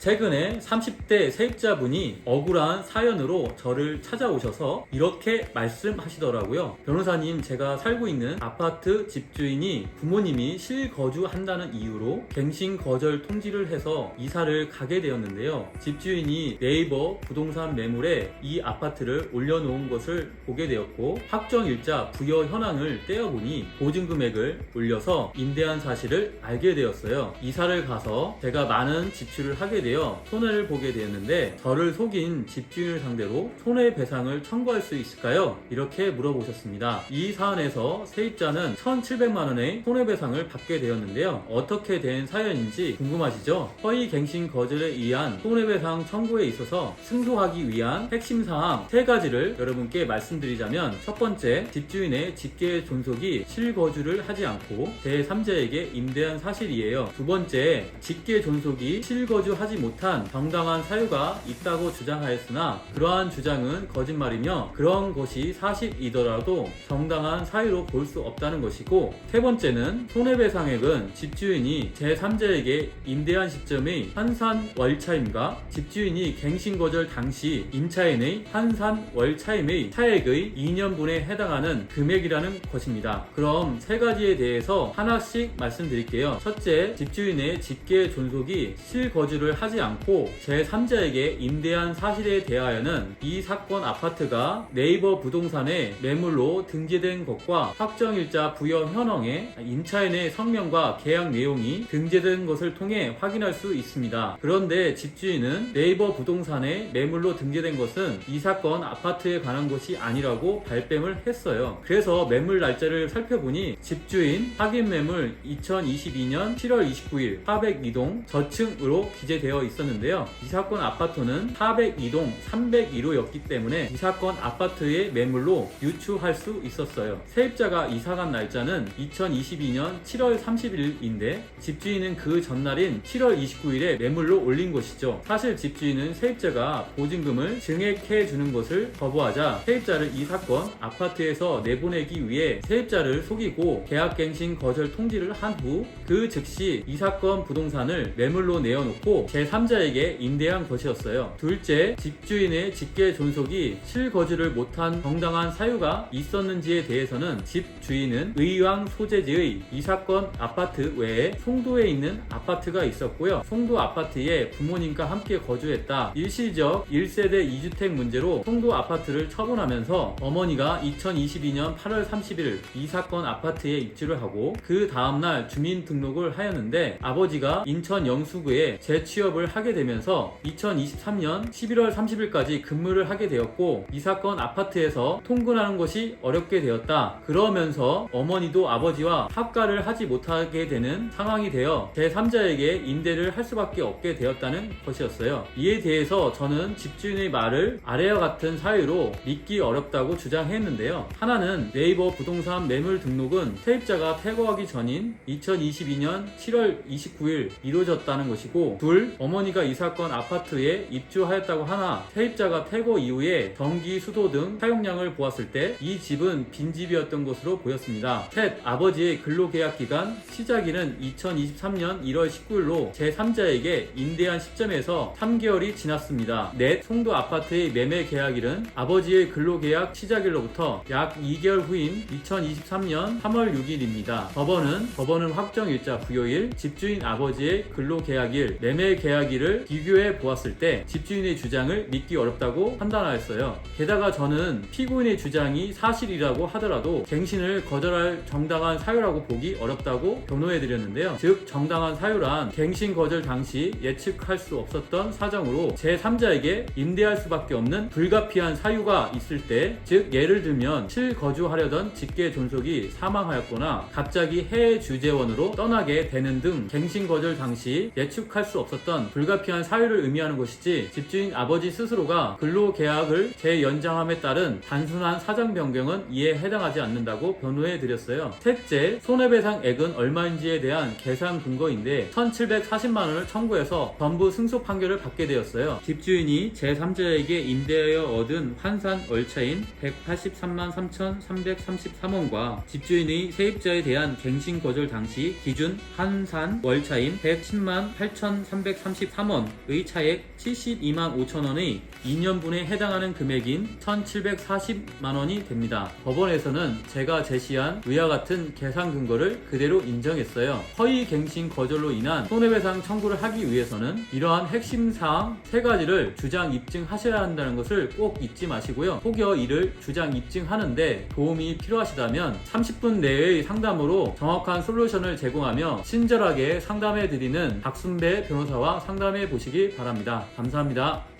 최근에 30대 세입자분이 억울한 사연으로 저를 찾아오셔서 이렇게 말씀하시더라고요. 변호사님, 제가 살고 있는 아파트 집주인이 부모님이 실거주한다는 이유로 갱신 거절 통지를 해서 이사를 가게 되었는데요. 집주인이 네이버 부동산 매물에 이 아파트를 올려놓은 것을 보게 되었고, 확정일자 부여 현황을 떼어보니 보증금액을 올려서 임대한 사실을 알게 되었어요. 이사를 가서 제가 많은 지출을 하게 되어 손해를 보게 되었는데, 저를 속인 집주인을 상대로 손해배상을 청구할 수 있을까요? 이렇게 물어보셨습니다. 이 사안에서 세입자는 1,700만원의 손해배상을 받게 되었는데요. 어떻게 된 사연인지 궁금하시죠? 허위갱신 거절에 의한 손해배상 청구에 있어서 승소하기 위한 핵심 사항 3가지를 여러분께 말씀드리자면, 첫 번째, 집주인의 직계 존속이 실거주를 하지 않고 제3자에게 임대한 사실이에요. 두 번째, 직계 존속이 실거주하지 못한 정당한 사유가 있다고 주장하였으나 그러한 주장은 거짓말이며 그런 것이 사실이더라도 정당한 사유로 볼 수 없다는 것이고, 세 번째는 손해배상액은 집주인이 제3자에게 임대한 시점의 환산월차임과 집주인이 갱신거절 당시 임차인의 환산월차임의 차액의 2년분에 해당하는 금액이라는 것입니다. 그럼 3가지에 대해서 하나씩 말씀드릴게요. 첫째, 집주인의 직계 존속이 실거주를 하지 않고 제3자에게 임대한 사실에 대하여는 이 사건 아파트가 네이버 부동산에 매물로 등재된 것과 확정일자 부여 현황에 임차인의 성명과 계약 내용이 등재된 것을 통해 확인할 수 있습니다. 그런데 집주인은 네이버 부동산에 매물로 등재된 것은 이 사건 아파트에 관한 것이 아니라고 발뺌을 했어요. 그래서 매물 날짜를 살펴보니 집주인 확인 매물 2022년 7월 29일 402동 저층으로 기재되어 있었는데요. 이 사건 아파트는 402동 302호였기 때문에 이 사건 아파트의 매물로 유추할 수 있었어요. 세입자가 이사간 날짜는 2022년 7월 30일인데 집주인은 그 전날인 7월 29일에 매물로 올린 것이죠. 사실 집주인은 세입자가 보증금을 증액해 주는 것을 거부하자 세입자를 이 사건 아파트에서 내보내기 위해 세입자를 속이고 계약갱신 거절 통지를 한 후 그 즉시 이 사건 부동산을 매물로 내어놓고 제3자에게 임대한 것이었어요. 둘째, 집주인의 직계 존속이 실거주를 못한 정당한 사유가 있었는지에 대해서는 집주인은 의왕 소재지의 이 사건 아파트 외에 송도에 있는 아파트가 있었고요. 송도 아파트에 부모님과 함께 거주했다. 일시적 1세대 2주택 문제로 송도 아파트를 처분하면서 어머니가 2022년 8월 30일 이 사건 아파트에 입주를 하고 그 다음날 주민등록을 하였는데, 아버지가 인천 영수구에 재취업을 하게 되면서 2023년 11월 30일까지 근무를 하게 되었고, 이 사건 아파트에서 통근하는 것이 어렵게 되었다. 그러면서 어머니도 아버지와 합가를 하지 못하게 되는 상황이 되어 제3자에게 임대를 할 수밖에 없게 되었다는 것이었어요. 이에 대해서 저는 집주인의 말을 아래와 같은 사유로 믿기 어렵다고 주장했는데요. 하나는 네이버 부동산 매물 등록은 세입자가 퇴거하기 전인 2022년 7월 29일 이루어졌다는 것이고, 둘, 어머니가 이 사건 아파트에 입주하였다고 하나 세입자가 퇴거 이후에 전기, 수도 등 사용량을 보았을 때 이 집은 빈집이었던 것으로 보였습니다. 셋, 아버지의 근로계약 기간 시작일은 2023년 1월 19일로 제3자에게 임대한 시점에서 3개월이 지났습니다. 넷, 송도 아파트의 매매 계약일은 아버지의 근로계약 시작일로부터 약 2개월 후인 2023년 3월 6일입니다. 법원은 확정일자 부여일, 집주인 아버지의 근로계약일, 매매 계약일을 비교해 보았을 때 집주인의 주장을 믿기 어렵다고 판단하였어요. 게다가 저는 피고인의 주장이 사실이라고 하더라도 갱신을 거절할 정당한 사유라고 보기 어렵다고 변호해드렸는데요. 즉, 정당한 사유란 갱신 거절 당시 예측할 수 없었던 사정으로 제3자에게 임대할 수밖에 없는 불가피한 사유가 있을 때, 즉 예를 들면 실거주하려던 직계 존속이 사망하였거나 갑자기 해외 주재원으로 떠나게 되는 등 갱신 거절 당시 예측할 수 없었던 불가피한 사유를 의미하는 것이지, 집주인 아버지 스스로가 근로계약을 재연장함에 따른 단순한 사정 변경은 이에 해당하지 않는다고 변호해드렸어요. 셋째, 손해배상액은 얼마인지에 대한 계산 근거인데 1,740만원을 청구해서 전부 승소 판결을 받게 되었어요. 집주인이 제3자에게 임대하여 얻은 환산 월차인 183만 3,333원과 집주인의 세입자에 대한 갱신 거절 당시 기준 환산 월차인 110만 8,333 233원의 차액 72만 5천원의 2년분에 해당하는 금액인 1,740만원이 됩니다. 법원에서는 제가 제시한 위와 같은 계산 근거를 그대로 인정했어요. 허위갱신 거절로 인한 손해배상 청구를 하기 위해서는 이러한 핵심 사항 3가지를 주장 입증하셔야 한다는 것을 꼭 잊지 마시고요. 혹여 이를 주장 입증하는데 도움이 필요하시다면 30분 내의 상담으로 정확한 솔루션을 제공하며 친절하게 상담해드리는 박순배 변호사와 상담해 보시기 바랍니다. 감사합니다.